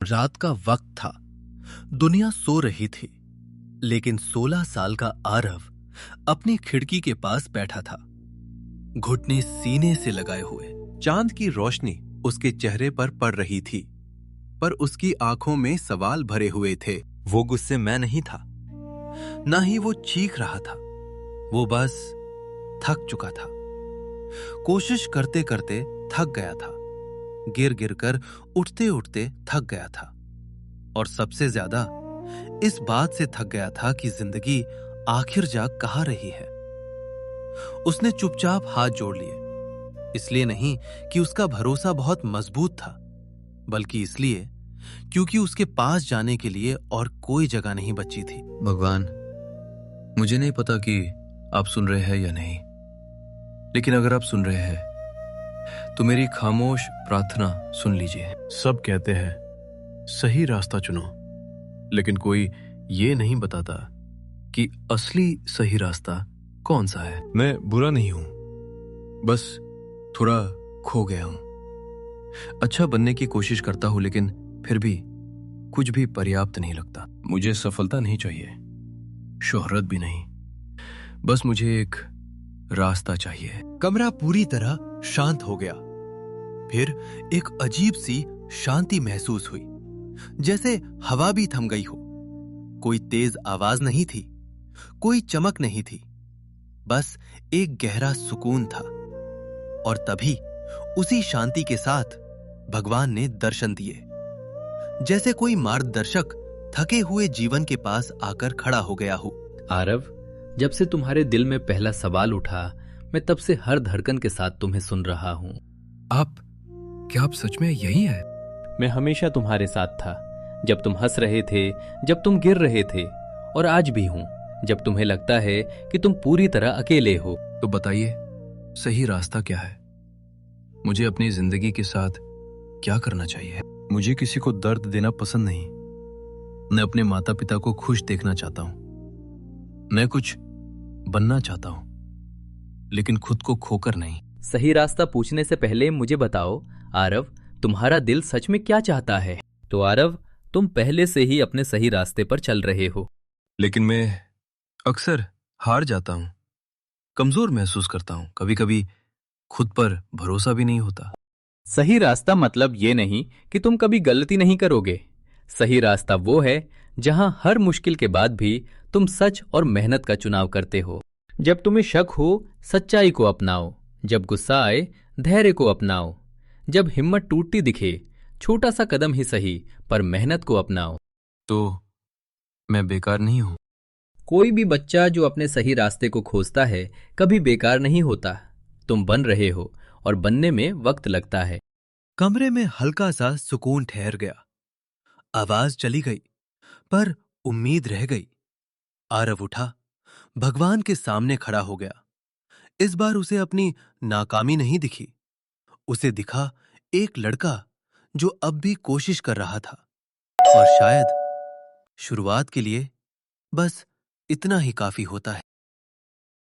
रात का वक्त था। दुनिया सो रही थी, लेकिन 16 साल का आरव अपनी खिड़की के पास बैठा था, घुटने सीने से लगाए हुए। चांद की रोशनी उसके चेहरे पर पड़ रही थी, पर उसकी आंखों में सवाल भरे हुए थे। वो गुस्से में नहीं था, ना ही वो चीख रहा था। वो बस थक चुका था। कोशिश करते करते थक गया था, गिर गिर कर उठते उठते थक गया था, और सबसे ज्यादा इस बात से थक गया था कि जिंदगी आखिर जा कहाँ रही है। उसने चुपचाप हाथ जोड़ लिए, इसलिए नहीं कि उसका भरोसा बहुत मजबूत था, बल्कि इसलिए क्योंकि उसके पास जाने के लिए और कोई जगह नहीं बची थी। भगवान, मुझे नहीं पता कि आप सुन रहे हैं या नहीं, लेकिन अगर आप सुन रहे हैं तो मेरी खामोश प्रार्थना सुन लीजिए। सब कहते हैं सही रास्ता चुनो, लेकिन कोई ये नहीं बताता कि असली सही रास्ता कौन सा है। मैं बुरा नहीं हूं, बस थोड़ा खो गया हूं। अच्छा बनने की कोशिश करता हूं, लेकिन फिर भी कुछ भी पर्याप्त नहीं लगता। मुझे सफलता नहीं चाहिए, शोहरत भी नहीं, बस मुझे एक रास्ता चाहिए। कमरा पूरी तरह शांत हो गया। फिर एक अजीब सी शांति महसूस हुई, जैसे हवा भी थम गई हो। कोई तेज आवाज नहीं थी, कोई चमक नहीं थी, बस एक गहरा सुकून था। और तभी उसी शांति के साथ भगवान ने दर्शन दिए, जैसे कोई मार्गदर्शक थके हुए जीवन के पास आकर खड़ा हो गया हो। आरव, जब से तुम्हारे दिल में पहला सवाल उठा, मैं तब से हर धड़कन के साथ तुम्हें सुन रहा हूं। क्या आप सच में यही है? मैं हमेशा तुम्हारे साथ था, जब तुम हंस रहे थे, जब तुम गिर रहे थे, और आज भी हूं, जब तुम्हें लगता है कि तुम पूरी तरह अकेले हो। तो बताइए, सही रास्ता क्या है? मुझे अपनी जिंदगी के साथ क्या करना चाहिए? मुझे किसी को दर्द देना पसंद नहीं। मैं अपने माता पिता को खुश देखना चाहता हूं। मैं कुछ बनना चाहता हूं, लेकिन खुद को खोकर नहीं। सही रास्ता पूछने से पहले मुझे बताओ, आरव, तुम्हारा दिल सच में क्या चाहता है? तो आरव, तुम पहले से ही अपने सही रास्ते पर चल रहे हो। लेकिन मैं अक्सर हार जाता हूं, कमजोर महसूस करता हूं, कभी कभी खुद पर भरोसा भी नहीं होता। सही रास्ता मतलब ये नहीं कि तुम कभी गलती नहीं करोगे। सही रास्ता वो है जहां हर मुश्किल के बाद भी तुम सच और मेहनत का चुनाव करते हो। जब तुम्हें शक हो, सच्चाई को अपनाओ। जब गुस्सा आए, धैर्य को अपनाओ। जब हिम्मत टूटती दिखे, छोटा सा कदम ही सही, पर मेहनत को अपनाओ। तो मैं बेकार नहीं हूं? कोई भी बच्चा जो अपने सही रास्ते को खोजता है कभी बेकार नहीं होता। तुम बन रहे हो, और बनने में वक्त लगता है। कमरे में हल्का सा सुकून ठहर गया। आवाज चली गई, पर उम्मीद रह गई। आरव उठा, भगवान के सामने खड़ा हो गया। इस बार उसे अपनी नाकामी नहीं दिखी, उसे दिखा एक लड़का जो अब भी कोशिश कर रहा था, और शायद शुरुआत के लिए बस इतना ही काफी होता है।